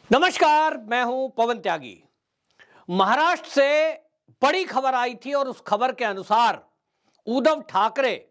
नमस्कार, मैं हूं पवन त्यागी। महाराष्ट्र से बड़ी खबर आई थी और उस खबर के अनुसार उद्धव ठाकरे,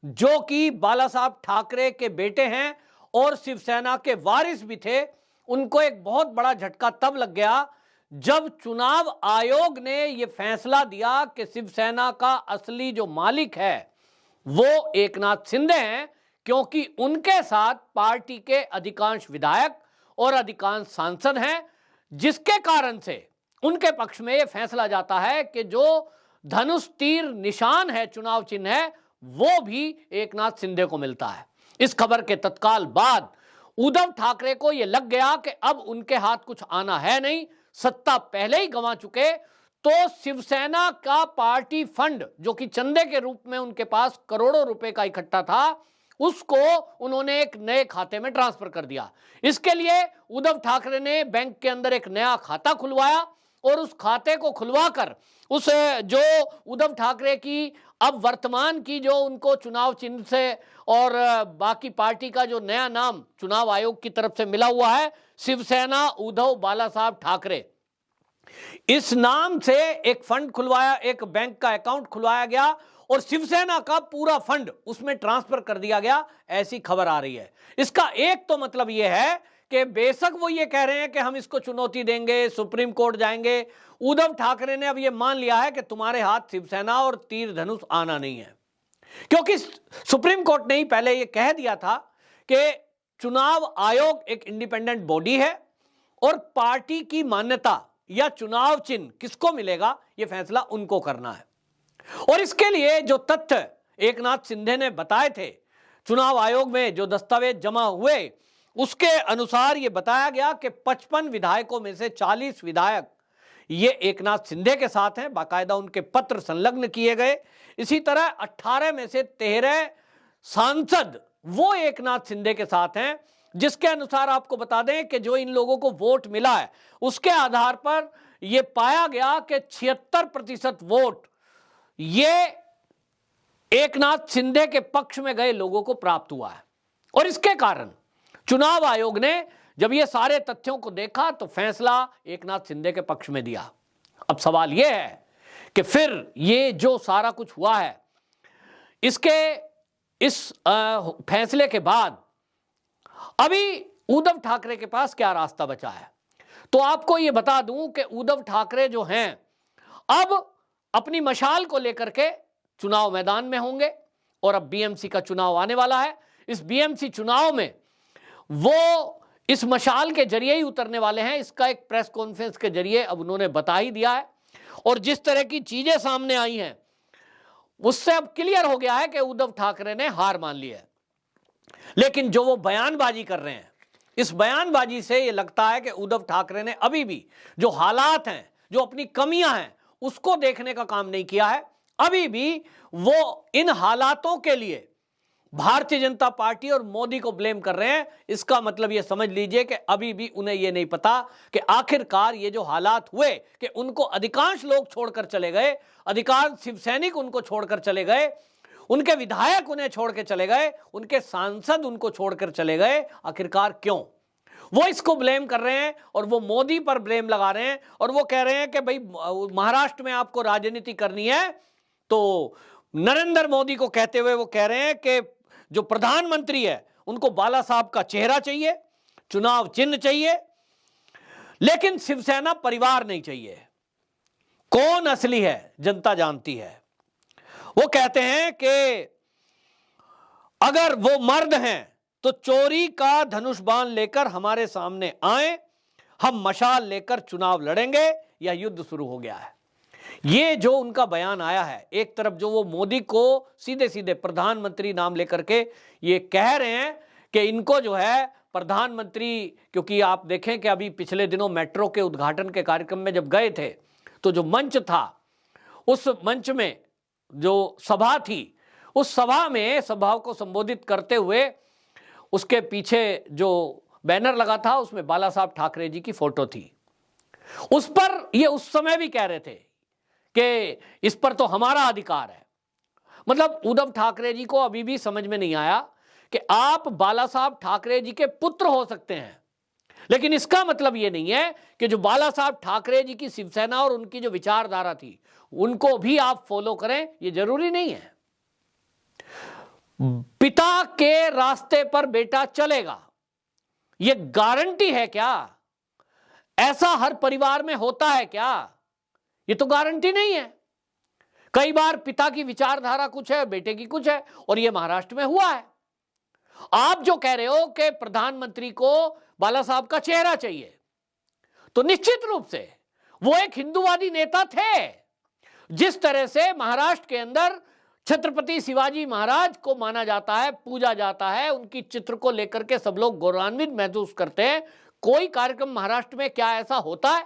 जो कि बाला साहब ठाकरे के बेटे हैं और शिवसेना के वारिस भी थे, उनको एक बहुत बड़ा झटका तब लग गया जब चुनाव आयोग ने यह फैसला दिया कि शिवसेना का असली जो मालिक है वो एकनाथ शिंदे हैं, क्योंकि उनके साथ पार्टी के अधिकांश विधायक और अधिकांश सांसद हैं, जिसके कारण से उनके पक्ष में यह फैसला जाता है कि जो धनुष तीर निशान है, चुनाव चिन्ह है, वो भी एकनाथ शिंदे को मिलता है। इस खबर के तत्काल बाद उद्धव ठाकरे को यह लग गया कि अब उनके हाथ कुछ आना है नहीं, सत्ता पहले ही गंवा चुके, तो शिवसेना का पार्टी फंड जो कि चंदे के रूप में उनके पास करोड़ों रुपए का इकट्ठा था, उसको उन्होंने एक नए खाते में ट्रांसफर कर दिया। इसके लिए उद्धव ठाकरे ने बैंक के अंदर एक नया खाता खुलवाया और उस खाते को खुलवाकर उस जो उद्धव ठाकरे की अब वर्तमान की जो उनको चुनाव चिन्ह से और बाकी पार्टी का जो नया नाम चुनाव आयोग की तरफ से मिला हुआ है, शिवसेना उद्धव बाला साहब ठाकरे, इस नाम से एक फंड खुलवाया, एक बैंक का अकाउंट खुलवाया गया और शिवसेना का पूरा फंड उसमें ट्रांसफर कर दिया गया, ऐसी खबर आ रही है। इसका एक तो मतलब यह है कि बेशक वो ये कह रहे हैं कि हम इसको चुनौती देंगे, सुप्रीम कोर्ट जाएंगे, उद्धव ठाकरे ने अब ये मान लिया है कि तुम्हारे हाथ शिवसेना और तीर धनुष आना नहीं है, क्योंकि सुप्रीम कोर्ट ने ही पहले ये कह दिया था कि चुनाव आयोग एक इंडिपेंडेंट बॉडी है और पार्टी की मान्यता या चुनाव चिन्ह किसको मिलेगा, यह फैसला उनको करना है। और इसके लिए जो तथ्य एकनाथ शिंदे ने बताए थे, चुनाव आयोग में जो दस्तावेज जमा हुए, उसके अनुसार यह बताया गया कि 55 विधायकों में से 40 विधायक ये एकनाथ शिंदे के साथ हैं, बाकायदा उनके पत्र संलग्न किए गए। इसी तरह 18 में से 13 सांसद वो एकनाथ शिंदे के साथ हैं, जिसके अनुसार आपको बता दें कि जो इन लोगों को वोट मिला है उसके आधार पर यह पाया गया कि 76% वोट ये एकनाथ शिंदे के पक्ष में गए लोगों को प्राप्त हुआ है। और इसके कारण चुनाव आयोग ने जब ये सारे तथ्यों को देखा तो फैसला एकनाथ शिंदे के पक्ष में दिया। अब सवाल यह है कि फिर ये जो सारा कुछ हुआ है, इसके इस फैसले के बाद अभी उद्धव ठाकरे के पास क्या रास्ता बचा है। तो आपको यह बता दूं कि उद्धव ठाकरे जो हैं अब अपनी मशाल को लेकर के चुनाव मैदान में होंगे और अब बीएमसी का चुनाव आने वाला है। इस बीएमसी चुनाव में वो इस मशाल के जरिए ही उतरने वाले हैं। इसका एक प्रेस कॉन्फ्रेंस के जरिए अब उन्होंने बता ही दिया है और जिस तरह की चीजें सामने आई हैं उससे अब क्लियर हो गया है कि उद्धव ठाकरे ने हार मान ली है। लेकिन जो वो बयानबाजी कर रहे हैं, इस बयानबाजी से ये लगता है कि उद्धव ठाकरे ने अभी भी जो हालात हैं, जो अपनी कमियां हैं, उसको देखने का काम नहीं किया है। अभी भी वो इन हालातों के लिए भारतीय जनता पार्टी और मोदी को ब्लेम कर रहे हैं। इसका मतलब ये समझ लीजिए कि अभी भी उन्हें ये नहीं पता कि आखिरकार ये जो हालात हुए कि उनको अधिकांश लोग छोड़कर चले गए, अधिकांश शिवसैनिक उनको छोड़कर चले गए, उनके विधायक उन्हें छोड़ के चले गए, उनके सांसद उनको छोड़कर चले गए, आखिरकार क्यों? वो इसको ब्लेम कर रहे हैं और वो मोदी पर ब्लेम लगा रहे हैं और वो कह रहे हैं कि भाई महाराष्ट्र में आपको राजनीति करनी है तो नरेंद्र मोदी को कहते हुए वो कह रहे हैं कि जो प्रधानमंत्री है उनको बाला साहब का चेहरा चाहिए, चुनाव चिन्ह चाहिए, लेकिन शिवसेना परिवार नहीं चाहिए। कौन असली है जनता जानती है। वो कहते हैं कि अगर वो मर्द हैं तो चोरी का धनुष बाण लेकर हमारे सामने आए, हम मशाल लेकर चुनाव लड़ेंगे या युद्ध शुरू हो गया है। ये जो उनका बयान आया है, एक तरफ जो वो मोदी को सीधे सीधे प्रधानमंत्री नाम लेकर के ये कह रहे हैं कि इनको जो है प्रधानमंत्री, क्योंकि आप देखें कि अभी पिछले दिनों मेट्रो के उद्घाटन के कार्यक्रम में जब गए थे तो जो मंच था, उस मंच में जो सभा थी, उस सभा में सभा को संबोधित करते हुए उसके पीछे जो बैनर लगा था उसमें बाला साहब ठाकरे जी की फोटो थी। उस पर ये उस समय भी कह रहे थे कि इस पर तो हमारा अधिकार है। मतलब उद्धव ठाकरे जी को अभी भी समझ में नहीं आया कि आप बाला साहब ठाकरे जी के पुत्र हो सकते हैं, लेकिन इसका मतलब यह नहीं है कि जो बाला साहब ठाकरे जी की शिवसेना और उनकी जो विचारधारा थी उनको भी आप फॉलो करें, यह जरूरी नहीं है। पिता के रास्ते पर बेटा चलेगा, यह गारंटी है क्या? ऐसा हर परिवार में होता है क्या? यह तो गारंटी नहीं है। कई बार पिता की विचारधारा कुछ है, बेटे की कुछ है, और यह महाराष्ट्र में हुआ है। आप जो कह रहे हो कि प्रधानमंत्री को बाला साहब का चेहरा चाहिए, तो निश्चित रूप से वो एक हिंदूवादी नेता थे। जिस तरह से महाराष्ट्र के अंदर छत्रपति शिवाजी महाराज को माना जाता है, पूजा जाता है, उनकी चित्र को लेकर के सब लोग गौरवान्वित महसूस करते हैं। कोई कार्यक्रम महाराष्ट्र में क्या ऐसा होता है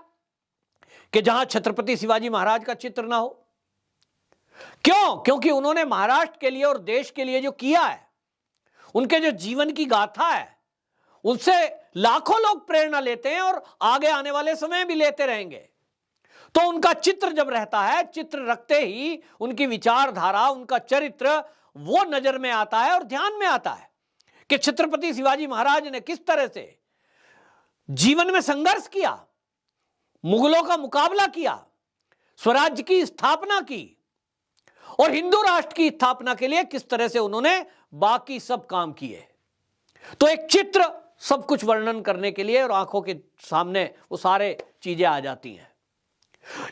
कि जहां छत्रपति शिवाजी महाराज का चित्र ना हो? क्यों? क्योंकि उन्होंने महाराष्ट्र के लिए और देश के लिए जो किया है, उनके जो जीवन की गाथा है, उससे लाखों लोग प्रेरणा लेते हैं और आगे आने वाले समय भी लेते रहेंगे। तो उनका चित्र जब रहता है, चित्र रखते ही उनकी विचारधारा, उनका चरित्र वो नजर में आता है और ध्यान में आता है कि छत्रपति शिवाजी महाराज ने किस तरह से जीवन में संघर्ष किया, मुगलों का मुकाबला किया, स्वराज्य की स्थापना की और हिंदू राष्ट्र की स्थापना के लिए किस तरह से उन्होंने बाकी सब काम किए। तो एक चित्र सब कुछ वर्णन करने के लिए और आंखों के सामने वो सारे चीजें आ जाती हैं।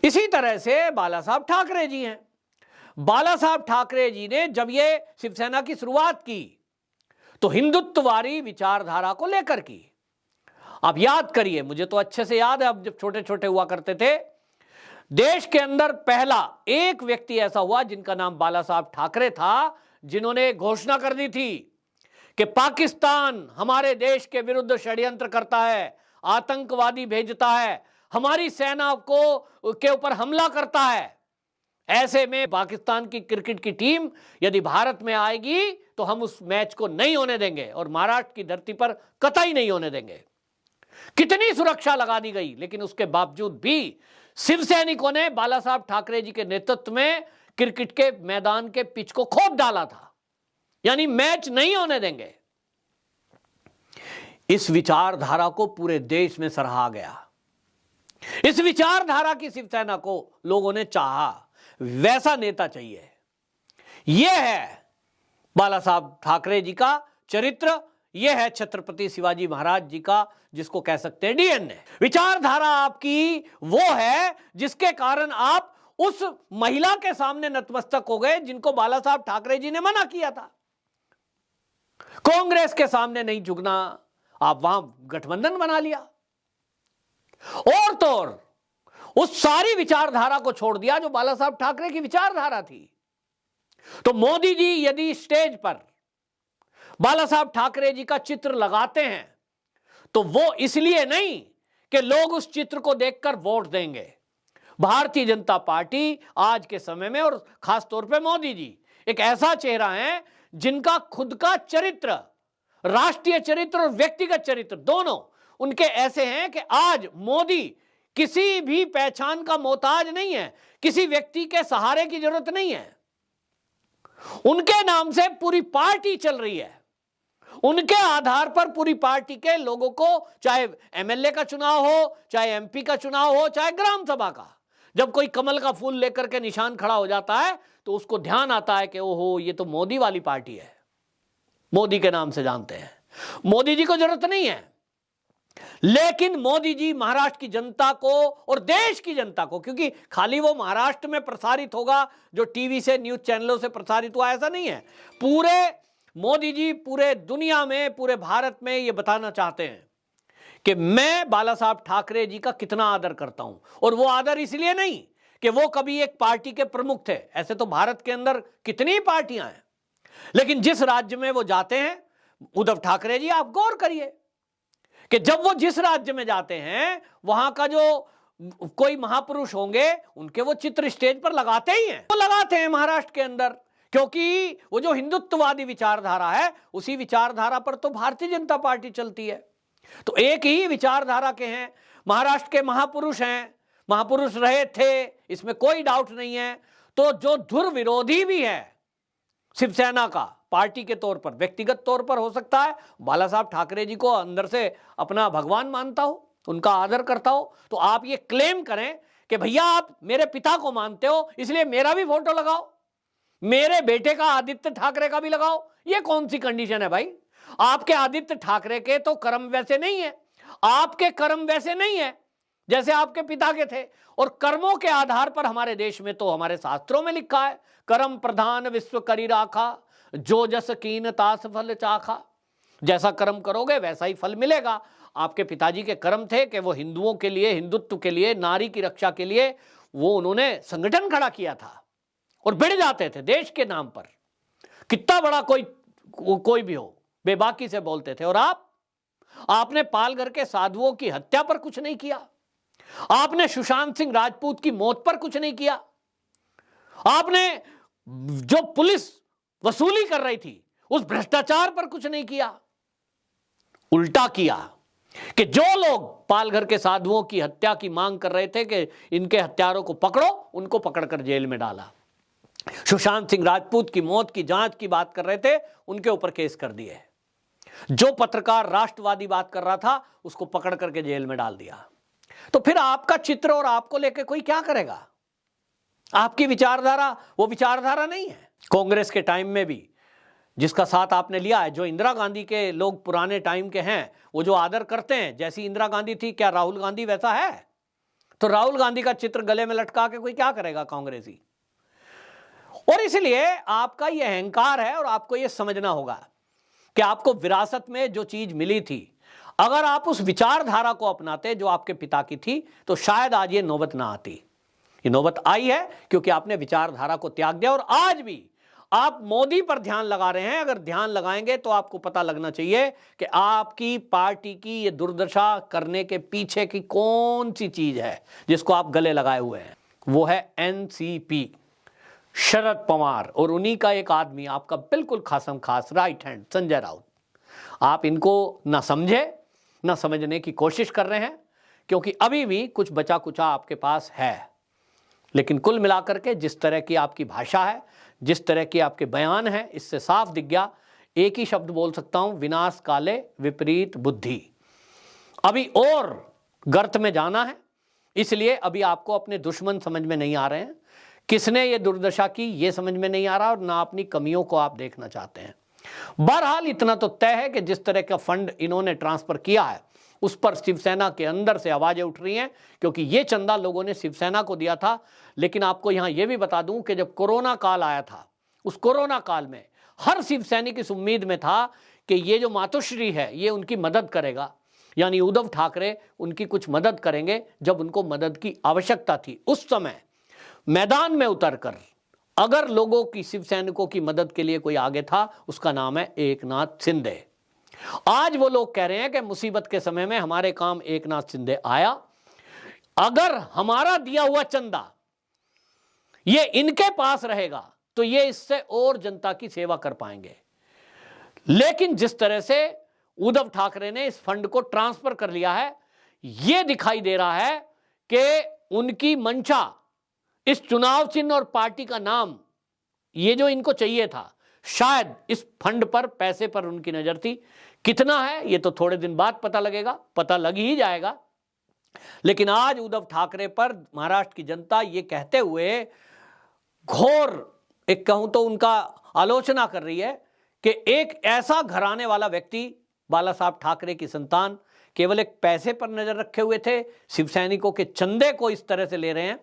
इसी तरह से बाला साहब ठाकरे जी हैं। बाला साहब ठाकरे जी ने जब ये शिवसेना की शुरुआत की तो हिंदुत्ववादी विचारधारा को लेकर की। आप याद करिए, मुझे तो अच्छे से याद है, अब जब छोटे छोटे हुआ करते थे, देश के अंदर पहला एक व्यक्ति ऐसा हुआ जिनका नाम बाला साहब ठाकरे था, जिन्होंने घोषणा कर दी थी कि पाकिस्तान हमारे देश के विरुद्ध षड्यंत्र करता है, आतंकवादी भेजता है, हमारी सेना को के ऊपर हमला करता है। ऐसे में पाकिस्तान की क्रिकेट की टीम यदि भारत में आएगी तो हम उस मैच को नहीं होने देंगे और महाराष्ट्र की धरती पर कतई नहीं होने देंगे। कितनी सुरक्षा लगा दी गई, लेकिन उसके बावजूद भी शिवसैनिकों ने बाला साहब ठाकरे जी के नेतृत्व में क्रिकेट के मैदान के पिच को खोद डाला था, यानी मैच नहीं होने देंगे। इस विचारधारा को पूरे देश में सराहा गया। इस विचारधारा की शिवसेना को लोगों ने चाहा, वैसा नेता चाहिए। यह है बाला साहब ठाकरे जी का चरित्र, यह है छत्रपति शिवाजी महाराज जी का, जिसको कह सकते हैं डीएनए। विचारधारा आपकी वो है जिसके कारण आप उस महिला के सामने नतमस्तक हो गए जिनको बाला साहब ठाकरे जी ने मना किया था। कांग्रेस के सामने नहीं झुकना, आप वहां गठबंधन बना लिया और तो और उस सारी विचारधारा को छोड़ दिया जो बाला साहब ठाकरे की विचारधारा थी। तो मोदी जी यदि स्टेज पर बाला साहब ठाकरे जी का चित्र लगाते हैं तो वो इसलिए नहीं कि लोग उस चित्र को देखकर वोट देंगे। भारतीय जनता पार्टी आज के समय में और खास तौर पे मोदी जी एक ऐसा चेहरा है जिनका खुद का चरित्र, राष्ट्रीय चरित्र और व्यक्तिगत चरित्र दोनों उनके ऐसे हैं कि आज मोदी किसी भी पहचान का मोहताज नहीं है, किसी व्यक्ति के सहारे की जरूरत नहीं है। उनके नाम से पूरी पार्टी चल रही है, उनके आधार पर पूरी पार्टी के लोगों को, चाहे एमएलए का चुनाव हो, चाहे एमपी का चुनाव हो, चाहे ग्राम सभा का, जब कोई कमल का फूल लेकर के निशान खड़ा हो जाता है तो उसको ध्यान आता है कि ओहो ये तो मोदी वाली पार्टी है, मोदी के नाम से जानते हैं। मोदी जी को जरूरत नहीं है, लेकिन मोदी जी महाराष्ट्र की जनता को और देश की जनता को, क्योंकि खाली वो महाराष्ट्र में प्रसारित होगा जो टीवी से, न्यूज चैनलों से प्रसारित हुआ, ऐसा नहीं है। पूरे मोदी जी पूरे दुनिया में, पूरे भारत में ये बताना चाहते हैं कि मैं बाला साहब ठाकरे जी का कितना आदर करता हूं। और वो आदर इसलिए नहीं कि वो कभी एक पार्टी के प्रमुख थे, ऐसे तो भारत के अंदर कितनी पार्टियां हैं, लेकिन जिस राज्य में वो जाते हैं, उद्धव ठाकरे जी आप गौर करिए कि जब वो जिस राज्य में जाते हैं वहां का जो कोई महापुरुष होंगे उनके वो चित्र स्टेज पर लगाते ही हैं। वो लगाते हैं महाराष्ट्र के अंदर, क्योंकि वो जो हिंदुत्ववादी विचारधारा है उसी विचारधारा पर तो भारतीय जनता पार्टी चलती है। तो एक ही विचारधारा के हैं, महाराष्ट्र के महापुरुष हैं, महापुरुष रहे थे, इसमें कोई डाउट नहीं है। तो जो धुर विरोधी भी है शिवसेना का, पार्टी के तौर पर, व्यक्तिगत तौर पर हो सकता है बाला साहब ठाकरे जी को अंदर से अपना भगवान मानता हो, उनका आदर करता हो, तो आप ये क्लेम करें कि भैया आप मेरे पिता को मानते हो इसलिए मेरा भी फोटो लगाओ, मेरे बेटे का आदित्य ठाकरे का भी लगाओ। ये कौन सी कंडीशन है भाई? आपके आदित्य ठाकरे के तो कर्म वैसे नहीं है, आपके कर्म वैसे नहीं है जैसे आपके पिता के थे। और कर्मों के आधार पर हमारे देश में तो हमारे शास्त्रों में लिखा है, कर्म प्रधान विश्व करी राखा, जो जस कीन तास फल चाखा। जैसा कर्म करोगे वैसा ही फल मिलेगा। आपके पिताजी के कर्म थे कि वो हिंदुओं के लिए, हिंदुत्व के लिए, नारी की रक्षा के लिए वो उन्होंने संगठन खड़ा किया था और भिड़ जाते थे देश के नाम पर। कितना बड़ा कोई भी हो, बेबाकी से बोलते थे। और आपने पालघर के साधुओं की हत्या पर कुछ नहीं किया, आपने सुशांत सिंह राजपूत की मौत पर कुछ नहीं किया, आपने जो पुलिस वसूली कर रही थी उस भ्रष्टाचार पर कुछ नहीं किया। उल्टा किया कि जो लोग पालघर के साधुओं की हत्या की मांग कर रहे थे कि इनके हत्यारों को पकड़ो, उनको पकड़कर जेल में डाला। सुशांत सिंह राजपूत की मौत की जांच की बात कर रहे थे, उनके ऊपर केस कर दिए। जो पत्रकार राष्ट्रवादी बात कर रहा था उसको पकड़ करके जेल में डाल दिया। तो फिर आपका चित्र और आपको लेकर कोई क्या करेगा? आपकी विचारधारा वो विचारधारा नहीं है। कांग्रेस के टाइम में भी जिसका साथ आपने लिया है, जो इंदिरा गांधी के लोग पुराने टाइम के हैं, वो जो आदर करते हैं, जैसी इंदिरा गांधी थी क्या राहुल गांधी वैसा है? तो राहुल गांधी का चित्र गले में लटका के कोई क्या करेगा कांग्रेसी? और इसलिए आपका ये अहंकार है और आपको ये समझना होगा कि आपको विरासत में जो चीज मिली थी, अगर आप उस विचारधारा को अपनाते जो आपके पिता की थी, तो शायद आज ये नौबत ना आती। ये नौबत आई है क्योंकि आपने विचारधारा को त्याग दिया। और आज भी आप मोदी पर ध्यान लगा रहे हैं। अगर ध्यान लगाएंगे तो आपको पता लगना चाहिए कि आपकी पार्टी की ये दुर्दशा करने के पीछे की कौन सी चीज है जिसको आप गले लगाए हुए हैं। वो है एनसीपी, शरद पवार और उन्हीं का एक आदमी, आपका बिल्कुल खासम खास राइट हैंड संजय राउत। आप इनको ना समझे ना समझने की कोशिश कर रहे हैं क्योंकि अभी भी कुछ बचा कुचा आपके पास है। लेकिन कुल मिलाकर के जिस तरह की आपकी भाषा है, जिस तरह के आपके बयान हैं, इससे साफ दिख गया, एक ही शब्द बोल सकता हूं, विनाश काले विपरीत बुद्धि। अभी और गर्त में जाना है, इसलिए अभी आपको अपने दुश्मन समझ में नहीं आ रहे हैं, किसने ये दुर्दशा की ये समझ में नहीं आ रहा, और ना अपनी कमियों को आप देखना चाहते हैं। बहरहाल इतना तो तय है कि जिस तरह का फंड इन्होंने ट्रांसफर किया है उस पर शिवसेना के अंदर से आवाजें उठ रही हैं, क्योंकि ये चंदा लोगों ने शिवसेना को दिया था। लेकिन आपको यहां यह भी बता दूं कि जब कोरोना काल आया था, उस कोरोना काल में हर शिवसैनिक इस उम्मीद में था कि ये जो मातोश्री है ये उनकी मदद करेगा, यानी उद्धव ठाकरे उनकी कुछ मदद करेंगे जब उनको मदद की आवश्यकता थी। उस समय मैदान में उतरकर अगर लोगों की, शिव सैनिकों की मदद के लिए कोई आगे था, उसका नाम है एकनाथ शिंदे। आज वो लोग कह रहे हैं कि मुसीबत के समय में हमारे काम एकनाथ शिंदे आया, अगर हमारा दिया हुआ चंदा ये इनके पास रहेगा तो ये इससे और जनता की सेवा कर पाएंगे। लेकिन जिस तरह से उद्धव ठाकरे ने इस फंड को ट्रांसफर कर लिया है, यह दिखाई दे रहा है कि उनकी मंशा, इस चुनाव चिन्ह और पार्टी का नाम, ये जो इनको चाहिए था, शायद इस फंड पर, पैसे पर उनकी नजर थी। कितना है ये तो थोड़े दिन बाद पता लगेगा, पता लग ही जाएगा। लेकिन आज उद्धव ठाकरे पर महाराष्ट्र की जनता ये कहते हुए घोर, एक कहूं तो उनका आलोचना कर रही है कि एक ऐसा घराने वाला व्यक्ति, बाला साहब ठाकरे की संतान, केवल एक पैसे पर नजर रखे हुए थे, शिव सैनिकों के चंदे को इस तरह से ले रहे हैं।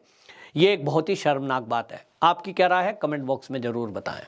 ये एक बहुत ही शर्मनाक बात है। आपकी क्या राय है? कमेंट बॉक्स में जरूर बताएं।